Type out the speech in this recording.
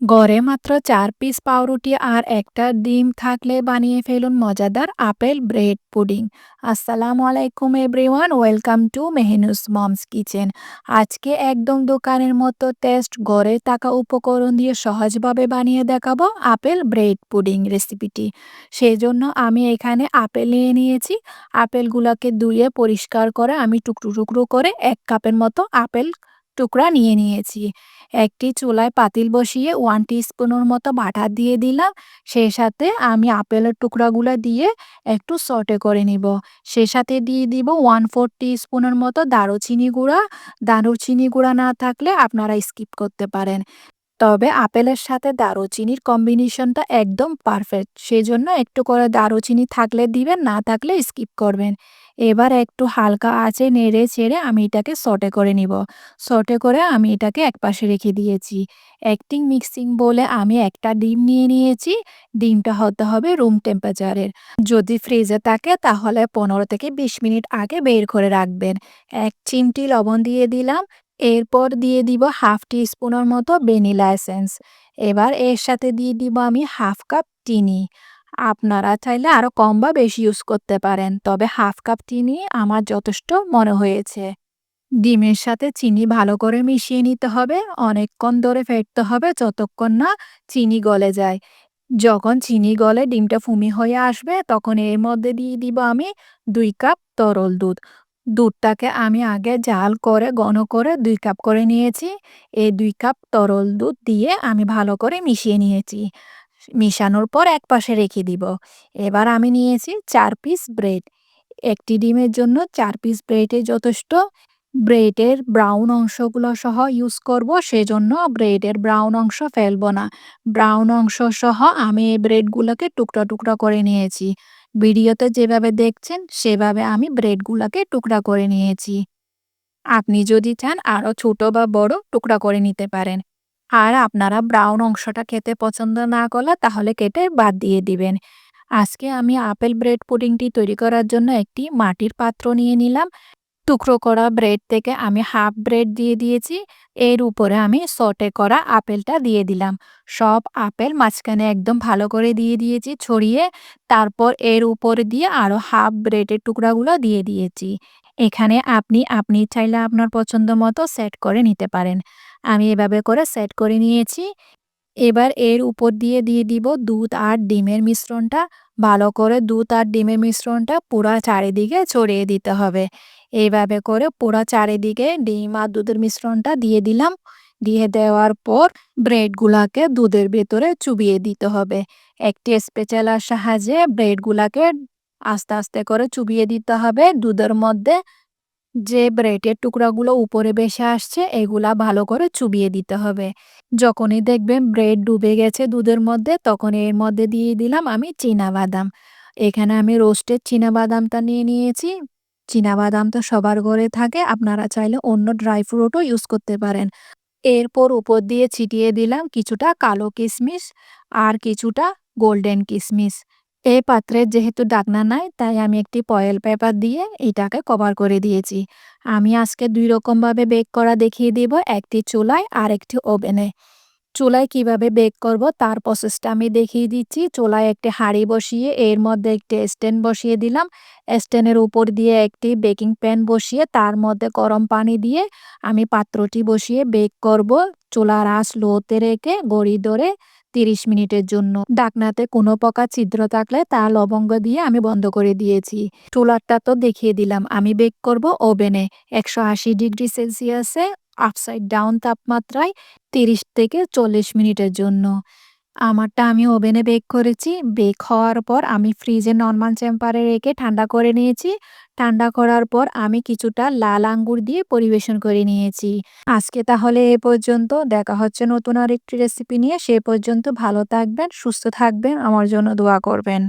ঘরে মাত্র ৪ পিস পাউরুটি আর একটা ডিম থাকলে বানিয়ে ফেলুন মজাদার আপেল ব্রেড পুডিং। আসসালামু আলাইকুম everyone, welcome to Mehnus moms kitchen. আজকে একদম দোকানের মতো টেস্ট ঘরে থাকা উপকরণ দিয়ে সহজভাবে বানিয়ে দেখাবো আপেল ব্রেড পুডিং রেসিপিটি। সেজন্য আমি এখানে আপেল নিয়ে নিয়েছি। আপেলগুলোকে ধুয়ে পরিষ্কার করে আমি টুকরো টুকরো করে ১ কাপের মতো আপেল টুকরা নিয়ে নিয়েছি। একটি চুলায় পাতিল বসিয়ে 1 টিস্পুনের মতো বাটার দিয়ে দিলাম। সেই সাথে আমি আপেলের টুকরাগুলো দিয়ে একটু সটে করে নিব। সেই সাথে দিয়ে দিব 1/4 টিস্পুনের মতো দারুচিনি গুঁড়া। দারুচিনি গুঁড়া না থাকলে আপনারা স্কিপ করতে পারেন। তবে আপেলের সাথে দারুচিনির কম্বিনেশনটা একদম পারফেক্ট। সেজন্য একটু করে দারুচিনি থাকলে দিবেন, না থাকলে স্কিপ করবেন। এবার একটু হালকা আঁচে নেড়ে চেড়ে আমি এটাকে সটে করে নিব। সটে করে আমি এটাকে একপাশে রেখে দিয়েছি। একটি মিক্সিং বোলে আমি একটা ডিম নিয়ে নিয়েছি। ডিমটা হতে হবে রুম টেম্পারেচারের। যদি ফ্রিজে থাকে তাহলে 15 থেকে 20 মিনিট আগে বের করে রাখবেন। ১ চিমটি লবণ দিয়ে দিলাম। এরপর দিয়ে দিব হাফ টিস্পুনের মতো ভ্যানিলা এসেন্স। এবার এর সাথে দিয়ে দিব আমি হাফ কাপ চিনি। আপনারা চাইলে আরও কম বা বেশি ইউজ করতে পারেন, তবে হাফ কাপ চিনি আমার যথেষ্ট মনে হয়েছে। ডিমের সাথে চিনি ভালো করে মিশিয়ে নিতে হবে। অনেকক্ষণ ধরে ফেটতে হবে যতক্ষণ না চিনি গলে যায়। যখন চিনি গলে ডিমটা ফুমি হয়ে আসবে তখন এর মধ্যে দিয়ে দিব আমি ২ কাপ তরল দুধ। দুধটাকে আমি আগে জাল করে ঘন করে ২ কাপ করে নিয়েছি। এই ২ কাপ তরল দুধ দিয়ে আমি ভালো করে মিশিয়ে নিয়েছি। মিশানোর পর একপাশে রেখে দিব। এবার আমি নিয়েছি ৪ পিস ব্রেড। একটি ডিমের জন্য ৪ পিস ব্রেডই যথেষ্ট। ব্রেডের ব্রাউন অংশগুলো সহ ইউজ করব, সেজন্য ব্রেডের ব্রাউন অংশ ফেলবো না। ব্রাউন অংশ সহ আমি এই ব্রেডগুলোকে টুকরা টুকরা করে নিয়েছি। ভিডিওতে যেভাবে দেখছেন সেভাবে আমি ব্রেডগুলোকে টুকরা করে নিয়েছি। আপনি যদি চান আরও ছোট বা বড় টুকরা করে নিতে পারেন। আর আপনারা ব্রাউন অংশটা খেতে পছন্দ না করলে তাহলে কেটে বাদ দিয়ে দিবেন। আজকে আমি আপেল ব্রেড পুডিংটি তৈরি করার জন্য একটি মাটির পাত্র নিয়ে নিলাম। টুকরো করা ব্রেড থেকে আমি হাফ ব্রেড দিয়ে দিয়েছি। এর উপরে আমি সটে করা আপেলটা দিয়ে দিলাম। সব আপেল মাঝখানে একদম ভালো করে দিয়ে দিয়েছি ছড়িয়ে। তারপর এর উপরে দিয়ে আরও হাফ ব্রেডের টুকরাগুলো দিয়ে দিয়েছি। এখানে আপনি চাইলে আপনার পছন্দ মতো সেট করে নিতে পারেন। আমি এভাবে করে সেট করে নিয়েছি। এবার এর উপর দিয়ে দিয়ে দিব দুধ আর ডিমের মিশ্রণটা। ভালো করে দুধ আর ডিমের মিশ্রণটা পুরা চারিদিকে ছড়িয়ে দিতে হবে। এইভাবে করে পুরা চারিদিকে ডিম আর দুধের মিশ্রণটা দিয়ে দিলাম। দিয়ে দেওয়ার পর ব্রেডগুলাকে দুধের ভেতরে চুবিয়ে দিতে হবে। একটি স্প্যাচুলার সাহায্যে ব্রেডগুলাকে আস্তে আস্তে করে চুবিয়ে দিতে হবে দুধের মধ্যে। যে ব্রেডের টুকরাগুলো উপরে ভেসে আসছে এগুলা ভালো করে চুবিয়ে দিতে হবে। যখনই দেখবেন ব্রেড ডুবে গেছে দুধের মধ্যে তখন এর মধ্যে দিয়ে দিলাম আমি চীনাবাদাম। এখানে আমি রোস্টেড চীনাবাদামটা নিয়ে নিয়েছি। চীনাবাদাম তো সবার ঘরে থাকে, আপনারা চাইলে অন্য ড্রাই ফ্রুটও ইউজ করতে পারেন। এরপর উপর দিয়ে ছিটিয়ে দিলাম কিছুটা কালো কিশমিশ আর কিছুটা গোল্ডেন কিশমিশ। এই পাত্রে যেহেতু ঢাকনা নাই তাই আমি একটি ফয়েল পেপার দিয়ে এটাকে কভার করে দিয়েছি। আমি আজকে ২ রকমভাবে বেক করা দেখিয়ে দিব, একটি চুলায় আর একটি ওভেনে। চুলায় কিভাবে বেক করব তার প্রসেসটা আমি দেখিয়ে দিচ্ছি। চুলায় একটি হাঁড়ি বসিয়ে এর মধ্যে একটি স্ট্যান্ড বসিয়ে দিলাম। স্ট্যান্ডের উপর দিয়ে একটি বেকিং প্যান বসিয়ে তার মধ্যে গরম পানি দিয়ে আমি পাত্রটি বসিয়ে বেক করব। চুলার আঁচ লোতে রেখে ঘড়ি ধরে ৩০ মিনিটের জন্য। ঢাকনাতে কোনো প্রকার ছিদ্র থাকলে তা লবঙ্গ দিয়ে আমি বন্ধ করে দিয়েছি। চুলারটা তো দেখিয়ে দিলাম। আমি বেক করব ওভেনে ১৮০ ডিগ্রি সেলসিয়াসে আপসাইড ডাউন তাপমাত্রায় ৩০ থেকে ৪০ মিনিটের জন্য। আমারটা আমি ওভেনে বেক করেছি। বেক হওয়ার পর আমি ফ্রিজে নরমাল টেম্পারে রেখে ঠান্ডা করে নিয়েছি। ঠান্ডা করার পর আমি কিছুটা লাল আঙ্গুর দিয়ে পরিবেশন করে নিয়েছি। আজকে তাহলে এ পর্যন্ত। দেখা হচ্ছে নতুন আরেকটি রেসিপি নিয়ে। সে পর্যন্ত ভালো থাকবেন, সুস্থ থাকবেন, আমার জন্য দোয়া করবেন।